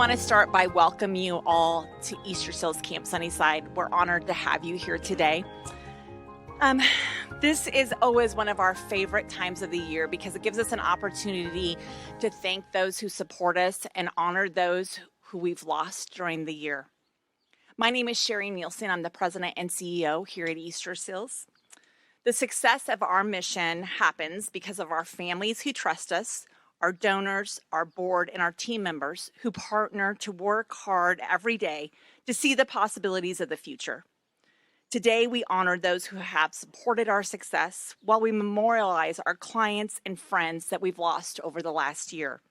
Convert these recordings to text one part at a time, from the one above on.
want to start by welcoming you all to Easter Seals Camp Sunnyside. We're honored to have you here today. This is always one of our favorite times of the year because it gives us an opportunity to thank those who support us and honor those who we've lost during the year. My name is Sherry Nielsen. I'm the president and CEO here at Easter Seals. The success of our mission happens because of our families who trust us, our donors, our board, and our team members who partner to work hard every day to see the possibilities of the future. Today, we honor those who have supported our success while we memorialize our clients and friends that we've lost over the last year.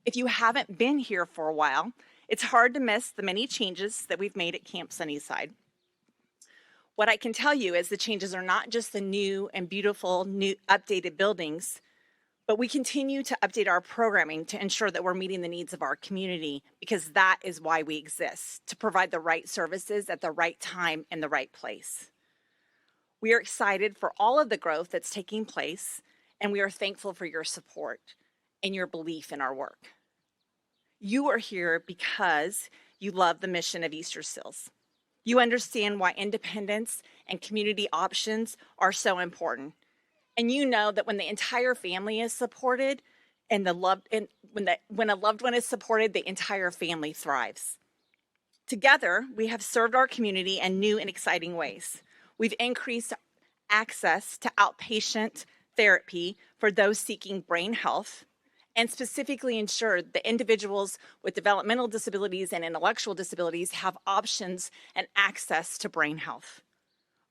If you haven't been here for a while, it's hard to miss the many changes that we've made at Camp Sunnyside. What I can tell you is the changes are not just the new and beautiful new updated buildings, but we continue to update our programming to ensure that we're meeting the needs of our community because that is why we exist, to provide the right services at the right time in the right place. We are excited for all of the growth that's taking place, and we are thankful for your support and your belief in our work. You are here because you love the mission of Easter Seals. You understand why independence and community options are so important. And you know that when the entire family is supported and when a loved one is supported, the entire family thrives. Together, we have served our community in new and exciting ways. We've increased access to outpatient therapy for those seeking brain health and specifically ensured that individuals with developmental disabilities and intellectual disabilities have options and access to brain health.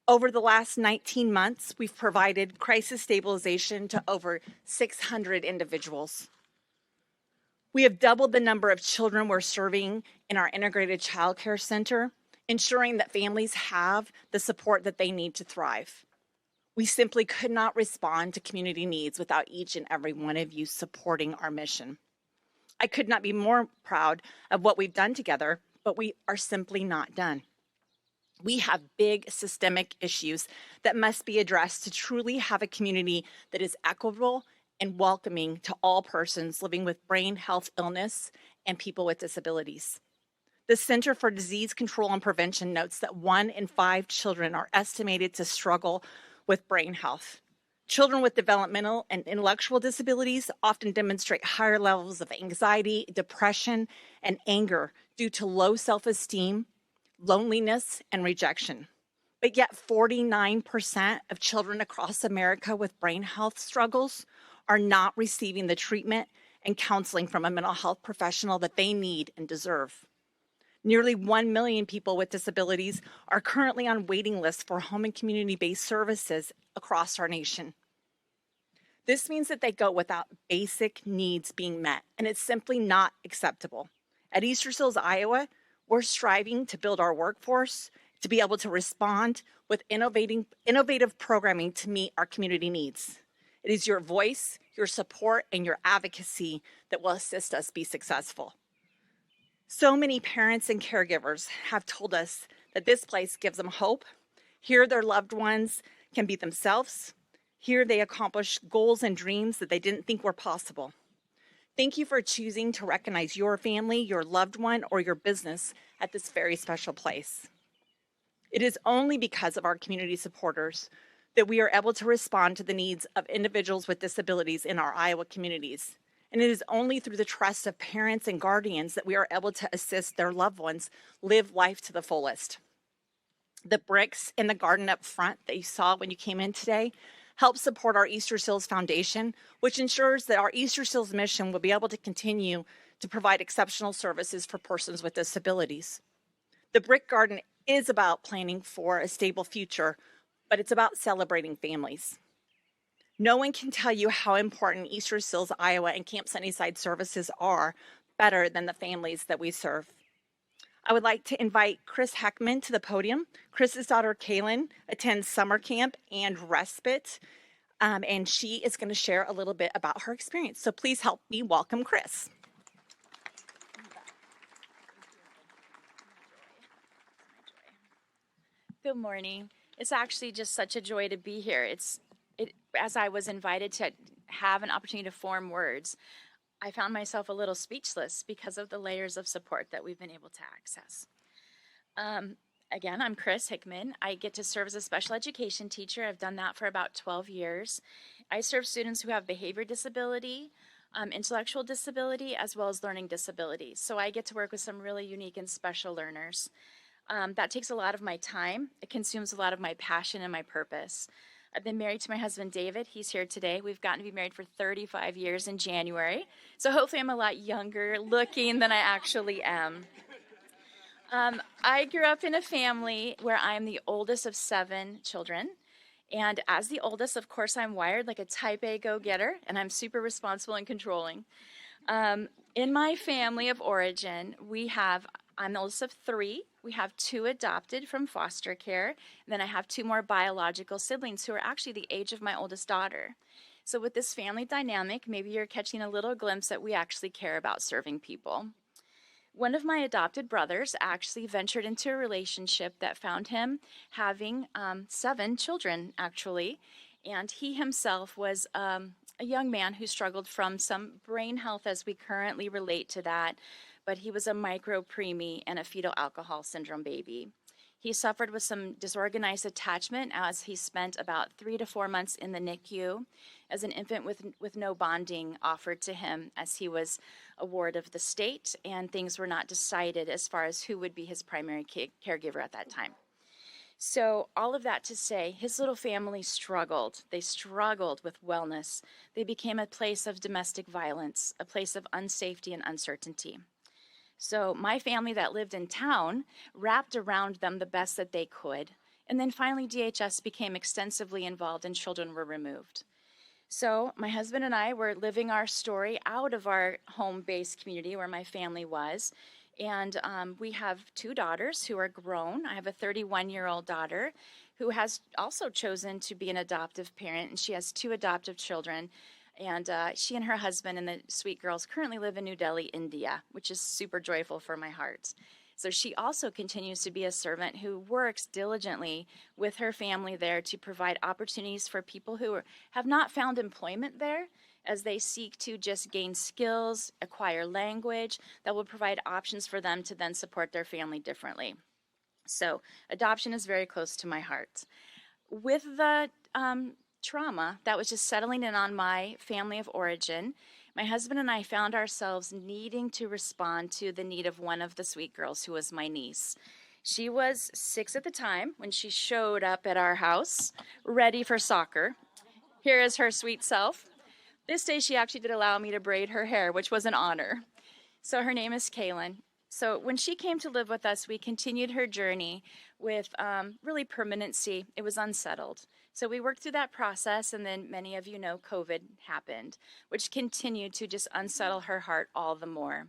Over the last 19 months, we've provided crisis stabilization to over 600 individuals. We have doubled the number of children we're serving in our integrated child care center, ensuring that families have the support that they need to thrive. We simply could not respond to community needs without each and every one of you supporting our mission. I could not be more proud of what we've done together, but we are simply not done. We have big systemic issues that must be addressed to truly have a community that is equitable and welcoming to all persons living with brain health illness and people with disabilities. The Center for Disease Control and Prevention notes that 1 in 5 children are estimated to struggle with brain health. Children with developmental and intellectual disabilities often demonstrate higher levels of anxiety, depression, and anger due to low self-esteem, loneliness, and rejection. But yet 49% of children across America with brain health struggles are not receiving the treatment and counseling from a mental health professional that they need and deserve. Nearly 1 million people with disabilities are currently on waiting lists for home and community-based services across our nation. This means that they go without basic needs being met, and it's simply not acceptable. At Easter Seals, Iowa, we're striving to build our workforce to be able to respond with innovative programming to meet our community needs. It is your voice, your support, and your advocacy that will assist us be successful. So many parents and caregivers have told us that this place gives them hope. Here their loved ones can be themselves. Here they accomplish goals and dreams that they didn't think were possible. Thank you for choosing to recognize your family, your loved one, or your business at this very special place. It is only because of our community supporters that we are able to respond to the needs of individuals with disabilities in our Iowa communities. And it is only through the trust of parents and guardians that we are able to assist their loved ones live life to the fullest. The bricks in the garden up front that you saw when you came in today help support our Easter Seals Foundation, which ensures that our Easter Seals mission will be able to continue to provide exceptional services for persons with disabilities. The Brick Garden is about planning for a stable future, but it's about celebrating families. No one can tell you how important Easter Seals, Iowa, and Camp Sunnyside services are better than the families that we serve. I would like to invite Chris Heckman to the podium. Chris's daughter, Kaylin, attends summer camp and respite, and she is going to share a little bit about her experience. So please help me welcome Chris. Good morning. It's actually just such a joy to be here. As I was invited to have an opportunity to form words, I found myself a little speechless because of the layers of support that we've been able to access. Um, Again, I'm Chris Hickman. I get to serve as a special education teacher. I've done that for about 12 years. I serve students who have behavior disability, intellectual disability, as well as learning disabilities. So I get to work with some really unique and special learners. That takes a lot of my time. It consumes a lot of my passion and my purpose. I've been married to my husband, David. He's here today. We've gotten to be married for 35 years in January. So hopefully I'm a lot younger looking than I actually am. I grew up in a family where I'm the oldest of 7 children. And as the oldest, of course, I'm wired like a type A go-getter, and I'm super responsible and controlling. In my family of origin, I'm the oldest of 3. We have 2 adopted from foster care. And then I have 2 more biological siblings who are actually the age of my oldest daughter. So with this family dynamic, maybe you're catching a little glimpse that we actually care about serving people. One of my adopted brothers actually ventured into a relationship that found him having 7 children, actually. And he himself was a young man who struggled from some brain health as we currently relate to that, but he was a micro-preemie and a fetal alcohol syndrome baby. He suffered with some disorganized attachment as he spent about 3 to 4 months in the NICU as an infant with no bonding offered to him as he was a ward of the state and things were not decided as far as who would be his primary caregiver at that time. So all of that to say, his little family struggled. They struggled with wellness. They became a place of domestic violence, a place of unsafety and uncertainty. So my family that lived in town wrapped around them the best that they could. And then finally DHS became extensively involved and children were removed. So my husband and I were living our story out of our home-based community where my family was. And we have 2 daughters who are grown. I have a 31-year-old daughter who has also chosen to be an adoptive parent, and she has 2 adoptive children. And she and her husband and the sweet girls currently live in New Delhi, India, which is super joyful for my heart. So she also continues to be a servant who works diligently with her family there to provide opportunities for people who have not found employment there as they seek to just gain skills, acquire language that will provide options for them to then support their family differently. So adoption is very close to my heart. With the trauma that was just settling in on my family of origin, my husband and I found ourselves needing to respond to the need of one of the sweet girls who was my niece. She was 6 at the time when she showed up at our house, ready for soccer. Here is her sweet self. This day she actually did allow me to braid her hair, which was an honor. So her name is Kaylin. So when she came to live with us, we continued her journey with really permanency. It was unsettled. So we worked through that process, and then many of you know COVID happened, which continued to just unsettle her heart all the more.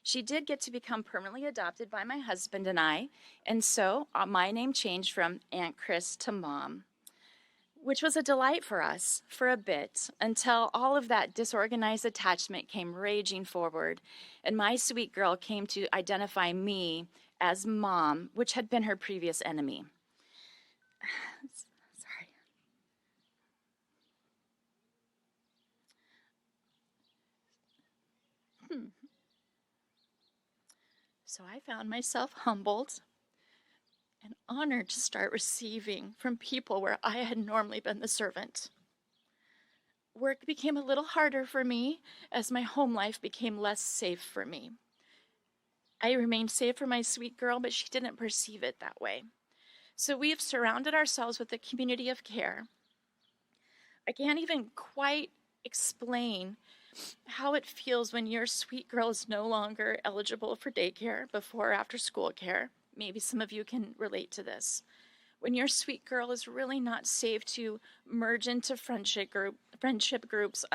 She did get to become permanently adopted by my husband and I, and so my name changed from Aunt Chris to Mom, which was a delight for us for a bit until all of that disorganized attachment came raging forward, and my sweet girl came to identify me as Mom, which had been her previous enemy. So I found myself humbled and honored to start receiving from people where I had normally been the servant. Work became a little harder for me as my home life became less safe for me. I remained safe for my sweet girl, but she didn't perceive it that way. So we have surrounded ourselves with a community of care. I can't even quite explain how it feels when your sweet girl is no longer eligible for daycare before or after school care. Maybe some of you can relate to this. When your sweet girl is really not safe to merge into friendship groups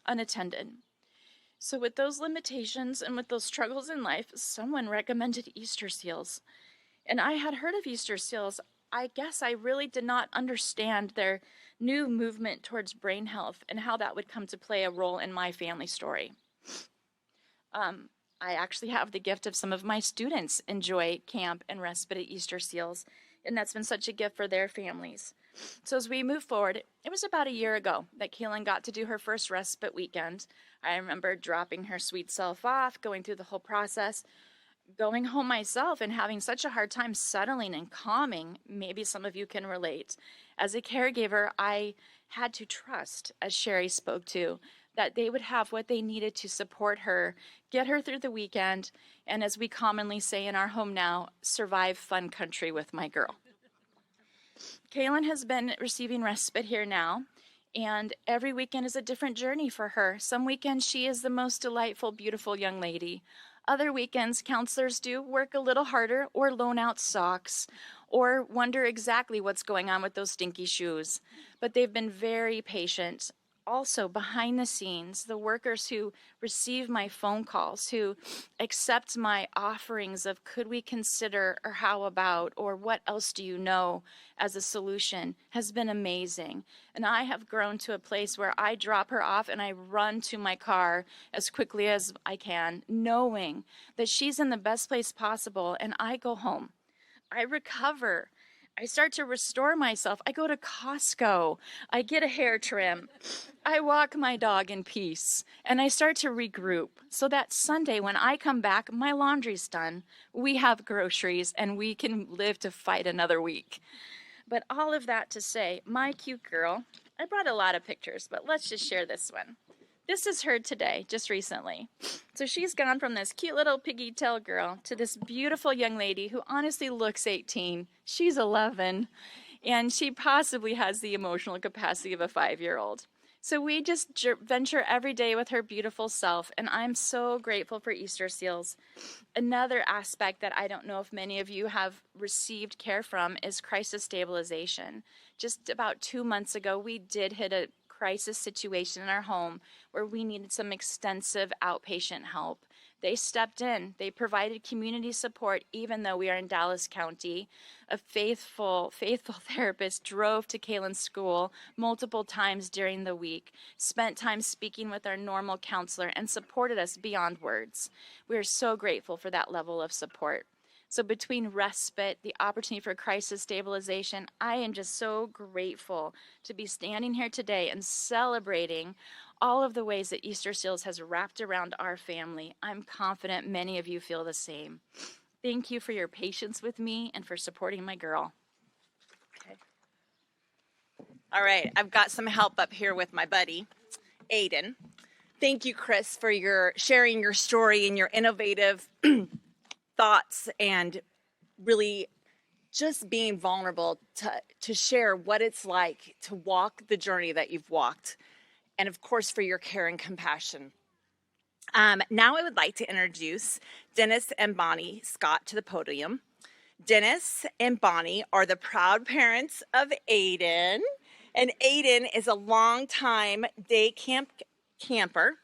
unattended. So with those limitations and with those struggles in life, someone recommended Easter seals. And I had heard of Easter seals. I guess I really did not understand their new movement towards brain health and how that would come to play a role in my family story. I actually have the gift of some of my students enjoy camp and respite at Easter Seals. and that's been such a gift for their families. So as we move forward, it was about a year ago that Kaylin got to do her first respite weekend. I remember dropping her sweet self off, going through the whole process, going home myself and having such a hard time settling and calming. Maybe some of you can relate. As a caregiver, I had to trust, as Sherry spoke to, that they would have what they needed to support her, get her through the weekend, and as we commonly say in our home now, survive fun country with my girl. Kaylin has been receiving respite here now, and every weekend is a different journey for her. Some weekends she is the most delightful, beautiful young lady. Other weekends, counselors do work a little harder or loan out socks or wonder exactly what's going on with those stinky shoes. But they've been very patient. Also, behind the scenes, the workers who receive my phone calls, who accept my offerings of could we consider or how about or what else do you know as a solution has been amazing. And I have grown to a place where I drop her off and I run to my car as quickly as I can, knowing that she's in the best place possible, and I go home. I recover. I start to restore myself. I go to Costco. I get a hair trim. I walk my dog in peace. And I start to regroup so that Sunday when I come back, my laundry's done. We have groceries and we can live to fight another week. But all of that to say, my cute girl, I brought a lot of pictures, but let's just share this one. This is her today, just recently. So she's gone from this cute little piggy tail girl to this beautiful young lady who honestly looks 18. She's 11, and she possibly has the emotional capacity of a 5-year-old. So we just venture every day with her beautiful self, and I'm so grateful for Easter Seals. Another aspect that I don't know if many of you have received care from is crisis stabilization. Just about 2 months ago, we did hit a crisis situation in our home where we needed some extensive outpatient help. They stepped in. They provided community support even though we are in Dallas County. A faithful therapist drove to Kaylin's school multiple times during the week, spent time speaking with our normal counselor, and supported us beyond words. We are so grateful for that level of support. So between respite, the opportunity for crisis stabilization, I am just so grateful to be standing here today and celebrating all of the ways that Easter Seals has wrapped around our family. I'm confident many of you feel the same. Thank you for your patience with me and for supporting my girl. Okay. All right, I've got some help up here with my buddy, Aiden. Thank you, Chris, for your sharing your story and your innovative thoughts and really just being vulnerable to share what it's like to walk the journey that you've walked. And of course, for your care and compassion. Now I would like to introduce Dennis and Bonnie Scott to the podium. Dennis and Bonnie are the proud parents of Aiden. And Aiden is a longtime day camper.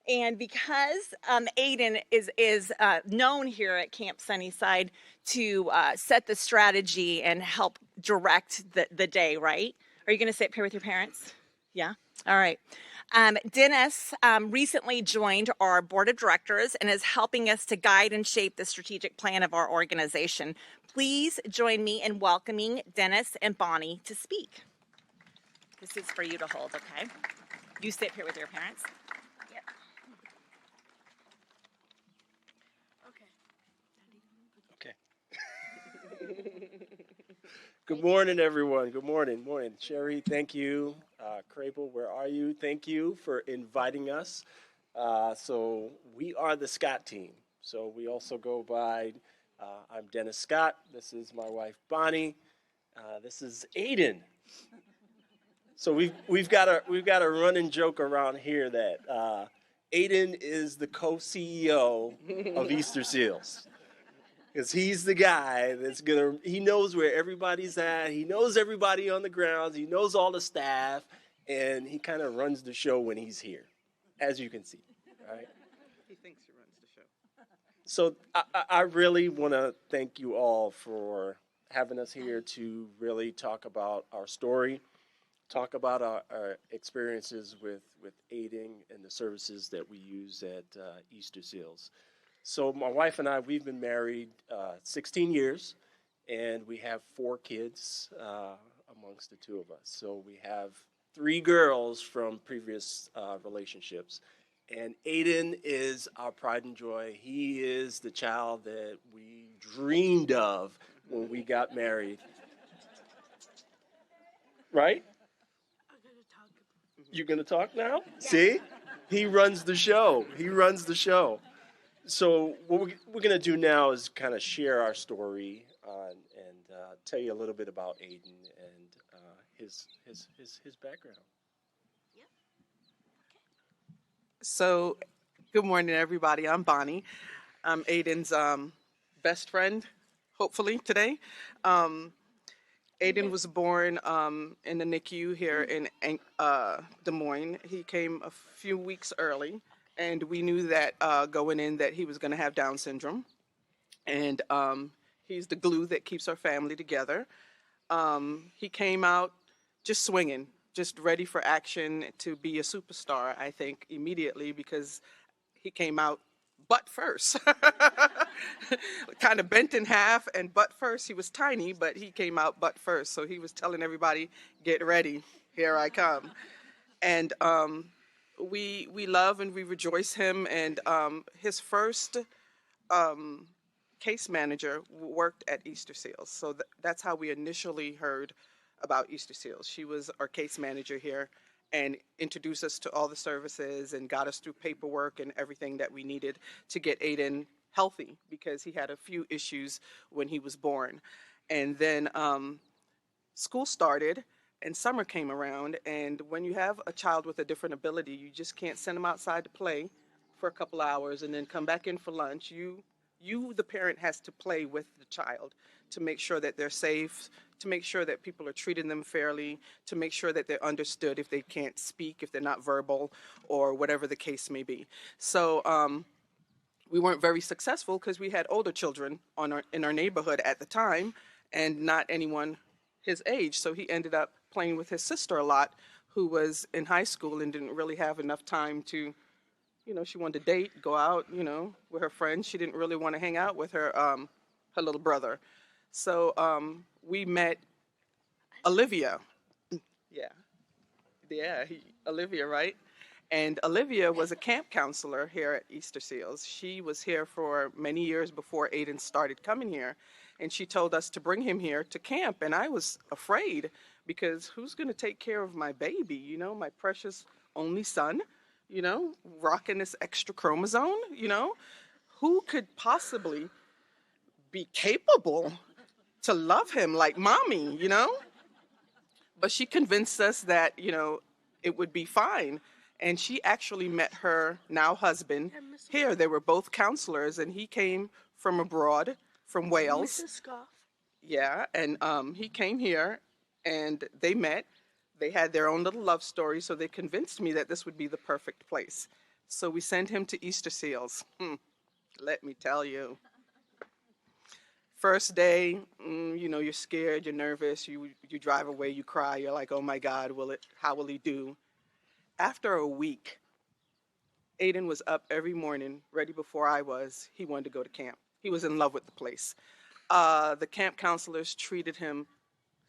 And because Aiden is known here at Camp Sunnyside to set the strategy and help direct the day, right? Are you going to sit up here with your parents? Yeah? All right. Dennis recently joined our board of directors and is helping us to guide and shape the strategic plan of our organization. Please join me in welcoming Dennis and Bonnie to speak. This is for you to hold, okay? You sit here with your parents. Good morning, everyone. Good morning. Morning. Sherry, thank you. Crable, where are you? Thank you for inviting us. So we are the Scott team. So we also go by, I'm Dennis Scott. This is my wife, Bonnie. This is Aiden. So we've got a running joke around here that Aiden is the co-CEO of Easter Seals. Because he's the guy he knows where everybody's at. He knows everybody on the grounds. He knows all the staff. And he kind of runs the show when he's here, as you can see, right? He thinks he runs the show. So I really want to thank you all for having us here to really talk about our story, talk about our experiences with aiding and the services that we use at Easter Seals. So my wife and I, we've been married 16 years, and we have 4 kids amongst the 2 of us. So we have 3 girls from previous relationships. And Aiden is our pride and joy. He is the child that we dreamed of when we got married. Right? You're going to talk now? See? He runs the show. He runs the show. So what we're going to do now is kind of share our story and tell you a little bit about Aiden and his background. So, good morning, everybody. I'm Bonnie. I'm Aiden's best friend, hopefully, today. Aiden was born in the NICU here in Des Moines. He came a few weeks early, and we knew that going in that he was going to have Down syndrome. And he's the glue that keeps our family together. He came out just swinging, just ready for action to be a superstar, I think, immediately because he came out butt first. Kind of bent in half and butt first. He was tiny, but he came out butt first. So he was telling everybody, get ready, here I come. And we love and we rejoice him. And his first case manager worked at Easter Seals. So that's how we initially heard about Easter Seals. She was our case manager here and introduced us to all the services and got us through paperwork and everything that we needed to get Aiden healthy because he had a few issues when he was born. And then school started and summer came around, and when you have a child with a different ability, you just can't send them outside to play for a couple hours and then come back in for lunch. You, the parent, has to play with the child to make sure that they're safe, to make sure that people are treating them fairly, to make sure that they're understood if they can't speak, if they're not verbal, or whatever the case may be. So we weren't very successful because we had older children in our neighborhood at the time and not anyone his age. So he ended up playing with his sister a lot, who was in high school and didn't really have enough time to, she wanted to date, go out, with her friends. She didn't really want to hang out with her little brother. So we met Olivia. Olivia, right? And Olivia was a camp counselor here at Easter Seals. She was here for many years before Aiden started coming here. And she told us to bring him here to camp. And I was afraid because who's going to take care of my baby, my precious only son, rocking this extra chromosome, Who could possibly be capable to love him like mommy, But she convinced us that, it would be fine. And she actually met her now husband here. They were both counselors, and he came from abroad, from Wales. Mrs. Scoff. Yeah, and he came here, and they met. They had their own little love story, so they convinced me that this would be the perfect place. So we sent him to Easter Seals. Let me tell you. First day, you're scared, you're nervous, you drive away, you cry, you're like, oh my God, how will he do? After a week, Aiden was up every morning, ready before I was. He wanted to go to camp. He was in love with the place. The camp counselors treated him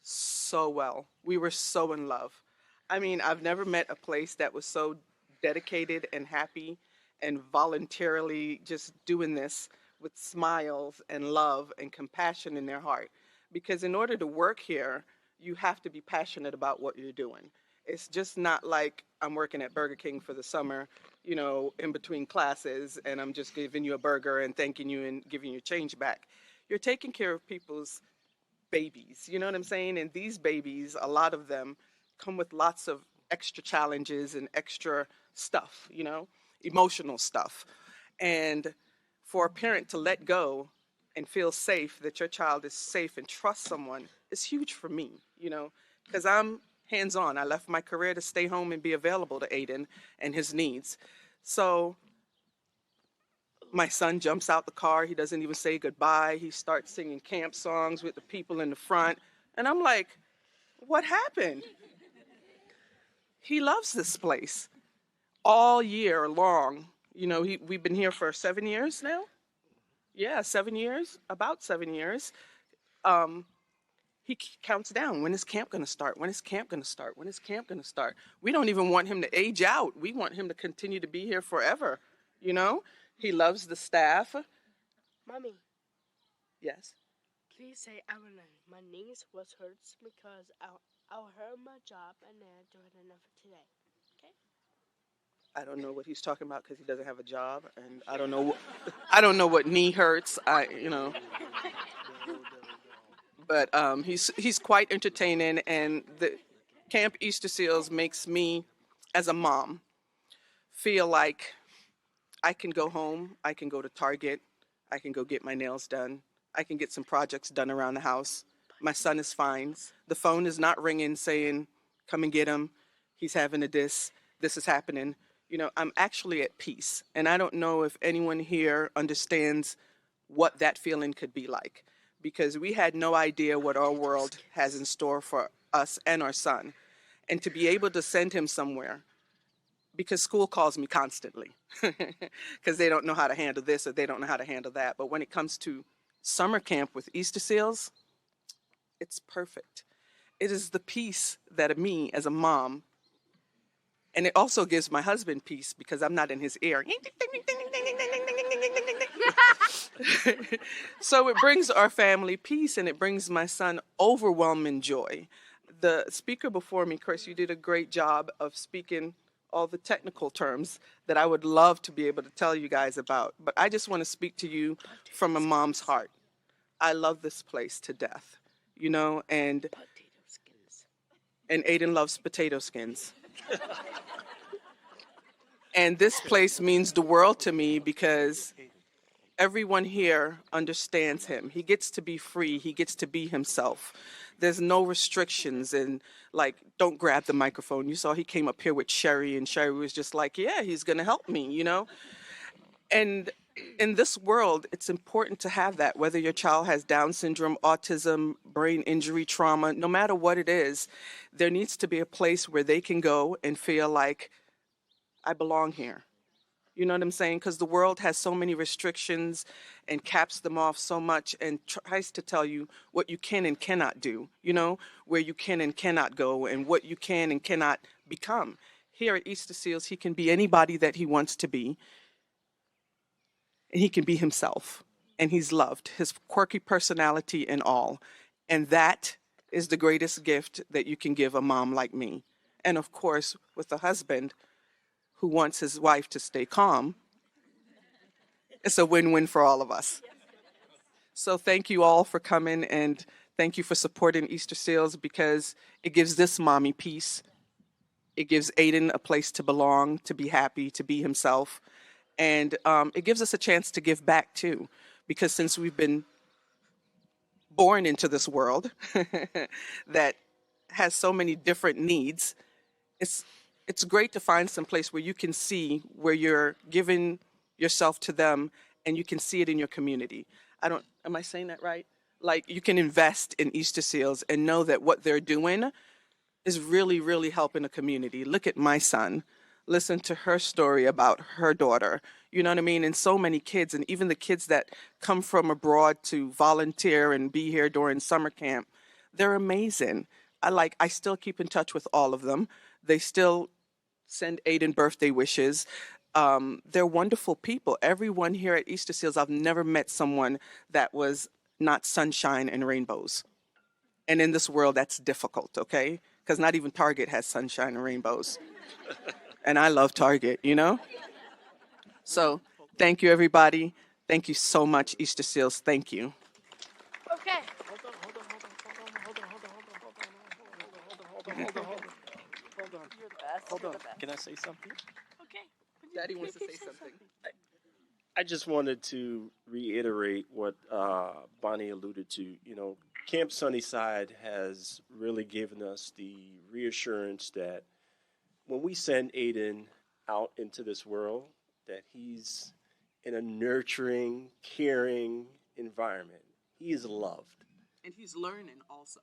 so well. We were so in love. I mean, I've never met a place that was so dedicated and happy and voluntarily just doing this with smiles and love and compassion in their heart. Because in order to work here, you have to be passionate about what you're doing. It's just not like I'm working at Burger King for the summer, in between classes, and I'm just giving you a burger and thanking you and giving you change back. You're taking care of people's babies, you know what I'm saying? And these babies, a lot of them, come with lots of extra challenges and extra stuff, emotional stuff. And for a parent to let go and feel safe, that your child is safe and trust someone, is huge for me, because I'm hands-on. I left my career to stay home and be available to Aiden and his needs. So my son jumps out the car. He doesn't even say goodbye. He starts singing camp songs with the people in the front. And I'm like, what happened? He loves this place all year long. We've been here for 7 years now. Yeah, 7 years, about 7 years. he counts down. When is camp going to start? When is camp going to start? When is camp going to start? We don't even want him to age out. We want him to continue to be here forever. You know, he loves the staff. Mommy, Yes. please say Evelyn. My knees was hurts because I'll hurt my job and then I do it enough for today. Okay? I don't know what he's talking about because he doesn't have a job, and I don't know. I don't know what knee hurts. But he's quite entertaining, and the Camp Easter Seals makes me, as a mom, feel like I can go home, I can go to Target, I can go get my nails done, I can get some projects done around the house. My son is fine. The phone is not ringing saying, "Come and get him. He's having a this is happening." You know, I'm actually at peace, and I don't know if anyone here understands what that feeling could be like, because we had no idea what our world has in store for us and our son. And to be able to send him somewhere, because school calls me constantly, because they don't know how to handle this or they don't know how to handle that. But when it comes to summer camp with Easter Seals, it's perfect. It is the peace that me as a mom, and it also gives my husband peace because I'm not in his ear. So it brings our family peace, and it brings my son overwhelming joy. The speaker before me, Chris, you did a great job of speaking all the technical terms that I would love to be able to tell you guys about. But I just want to speak to you from a mom's heart. I love this place to death, you know, and Aiden loves potato skins. And this place means the world to me because everyone here understands him. He gets to be free. He gets to be himself. There's no restrictions, and like, don't grab the microphone. You saw he came up here with Sherry, and Sherry was just like, yeah, he's going to help me, you know? And in this world, it's important to have that, whether your child has Down syndrome, autism, brain injury, trauma, no matter what it is, there needs to be a place where they can go and feel like, I belong here. You know what I'm saying? Because the world has so many restrictions and caps them off so much and tries to tell you what you can and cannot do, you know, where you can and cannot go and what you can and cannot become. Here at Easter Seals, he can be anybody that he wants to be, and he can be himself, and he's loved, his quirky personality and all. And that is the greatest gift that you can give a mom like me. And of course, with a husband who wants his wife to stay calm, it's a win-win for all of us. So thank you all for coming, and thank you for supporting Easter Seals, because it gives this mommy peace. It gives Aiden a place to belong, to be happy, to be himself. And it gives us a chance to give back too, because since we've been born into this world that has so many different needs, it's great to find some place where you can see where you're giving yourself to them, and you can see it in your community. Am I saying that right? Like, you can invest in Easter Seals and know that what they're doing is really, really helping the community. Look at my son. Listen to her story about her daughter. You know what I mean? And so many kids, and even the kids that come from abroad to volunteer and be here during summer camp, they're amazing. I still keep in touch with all of them. They still send Aiden birthday wishes. They're wonderful people. Everyone here at Easter Seals, I've never met someone that was not sunshine and rainbows. And in this world, that's difficult, okay? Because not even Target has sunshine and rainbows. And I love Target, you know? So thank you, everybody. Thank you so much, Easter Seals. Thank you. Okay. Hold on. Can I say something? Okay. Daddy wants to say something. I just wanted to reiterate what Bonnie alluded to. You know, Camp Sunnyside has really given us the reassurance that when we send Aiden out into this world, that he's in a nurturing, caring environment. He is loved. And he's learning also.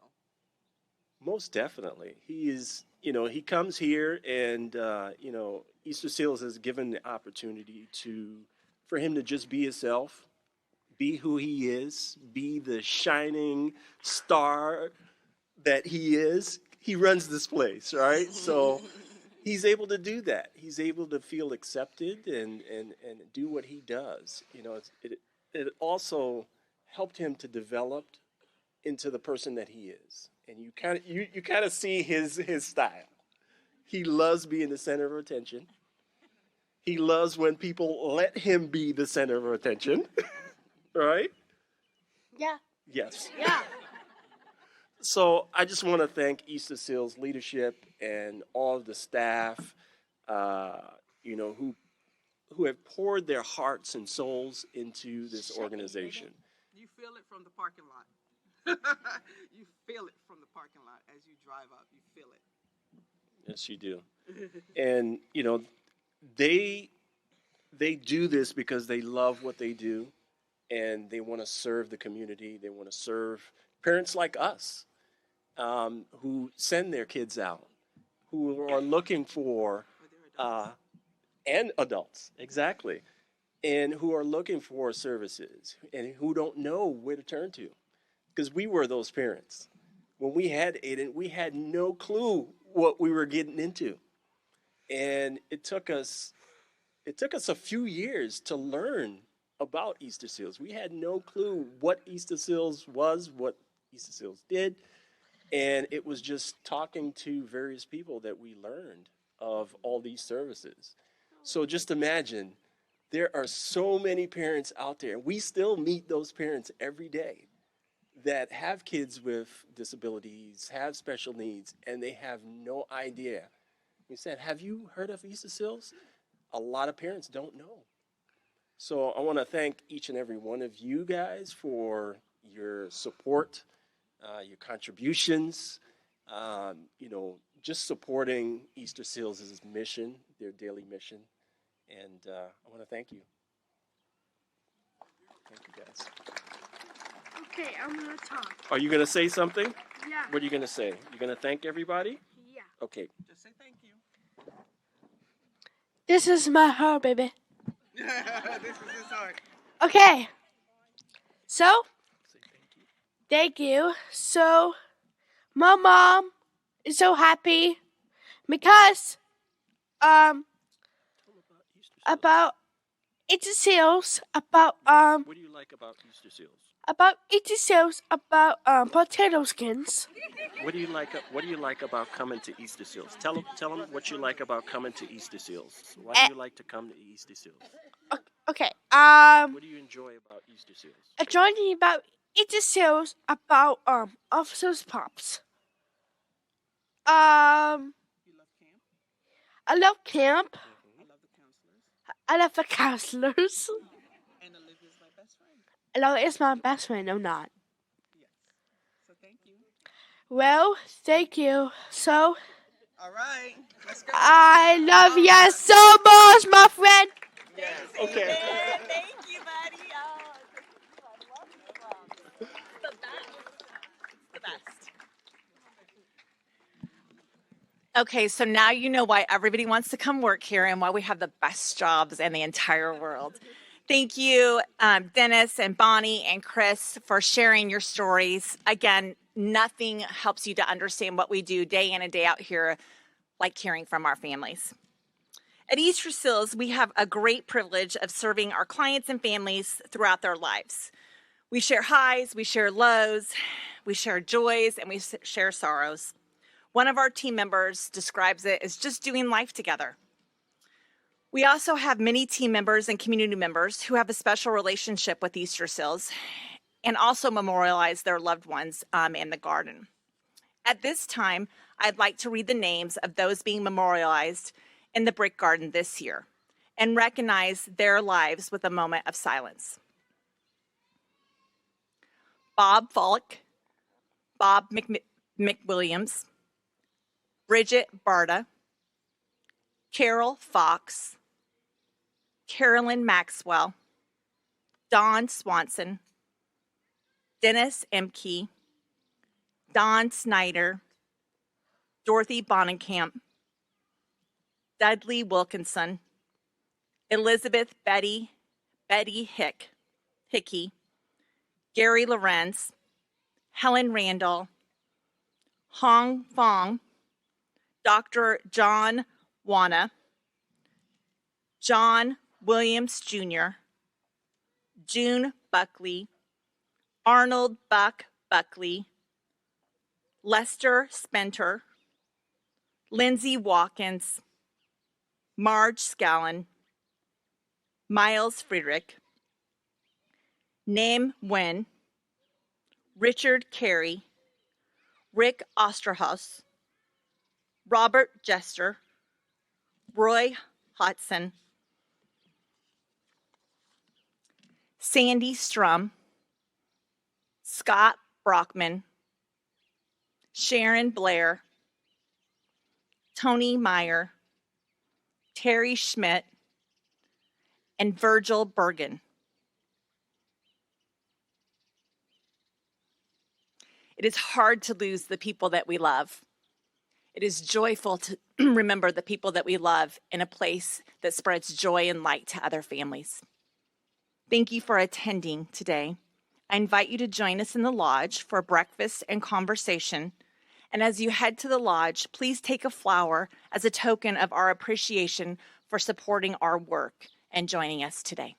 Most definitely. He is, you know, he comes here and, you know, Easter Seals has given the opportunity for him to just be himself, be who he is, be the shining star that he is. He runs this place, right? So he's able to do that. He's able to feel accepted and do what he does. You know, it also helped him to develop into the person that he is. And you kind of see his style. He loves being the center of attention. He loves when people let him be the center of attention, right? Yeah. Yes. Yeah. So I just want to thank Easter Seals leadership and all of the staff, who have poured their hearts and souls into this organization. You feel it from the parking lot. You feel it from the parking lot as you drive up. You feel it. Yes, you do. And they do this because they love what they do, and they want to serve the community. They want to serve parents like us, who send their kids out, who are looking for, and adults, exactly, and who are looking for services and who don't know where to turn to. Because we were those parents. When we had Aiden, we had no clue what we were getting into. And it took us a few years to learn about Easter Seals. We had no clue what Easter Seals was, what Easter Seals did. And it was just talking to various people that we learned of all these services. So just imagine, there are so many parents out there. We still meet those parents every day that have kids with disabilities, have special needs, and they have no idea. We said, have you heard of Easter Seals? A lot of parents don't know. So I want to thank each and every one of you guys for your support, your contributions, just supporting Easter Seals' mission, their daily mission. And I want to thank you. Thank you, guys. Okay, I'm gonna talk. Are you going to say something? Yeah. What are you going to say? You going to thank everybody? Yeah. Okay. Just say thank you. This is my heart, baby. This is his heart. Okay. So, Say thank you. thank you. So, my mom is so happy because Tell them about Easter Seals. about Easter Seals, about What do you like about Easter Seals? Easter Seals, about potato skins. What do you like about coming to Easter Seals? Tell them what you like about coming to Easter Seals. Why do you like to come to Easter Seals? Okay. What do you enjoy about Easter Seals? Joining about Easter Seals, about officers pops. You love camp? I love camp. I love the counselors. I love the counselors. And Olivia's my best friend. Hello, it's my best friend. I'm not. Yes. So thank you. Well, thank you. So, All right. Let's go. I love you so much, my friend. Okay. Thank you, buddy. Oh, I love you. The best. The best. Okay, so now you know why everybody wants to come work here and why we have the best jobs in the entire world. Thank you, Dennis and Bonnie and Chris, for sharing your stories. Again, nothing helps you to understand what we do day in and day out here like hearing from our families. At Easter Seals, we have a great privilege of serving our clients and families throughout their lives. We share highs, we share lows, we share joys, and we share sorrows. One of our team members describes it as just doing life together. We also have many team members and community members who have a special relationship with Easter Seals and also memorialize their loved ones in the garden. At this time, I'd like to read the names of those being memorialized in the Brick Garden this year and recognize their lives with a moment of silence. Bob Falk, Bob McWilliams, Bridget Barta, Carol Fox, Carolyn Maxwell, Dawn Swanson, Dennis Emke, Don Snyder, Dorothy Bonenkamp, Dudley Wilkinson, Elizabeth Betty Hickey, Gary Lorenz, Helen Randall, Hong Fong, Dr. John Wana, John Williams Jr., June Buckley, Arnold Buck Buckley, Lester Spenter, Lindsay Watkins, Marge Scallon, Miles Friedrich, Nam Nguyen, Richard Carey, Rick Osterhaus, Robert Jester, Roy Hodson, Sandy Strum, Scott Brockman, Sharon Blair, Tony Meyer, Terry Schmidt, and Virgil Bergen. It is hard to lose the people that we love. It is joyful to remember the people that we love in a place that spreads joy and light to other families. Thank you for attending today. I invite you to join us in the lodge for breakfast and conversation. And as you head to the lodge, please take a flower as a token of our appreciation for supporting our work and joining us today.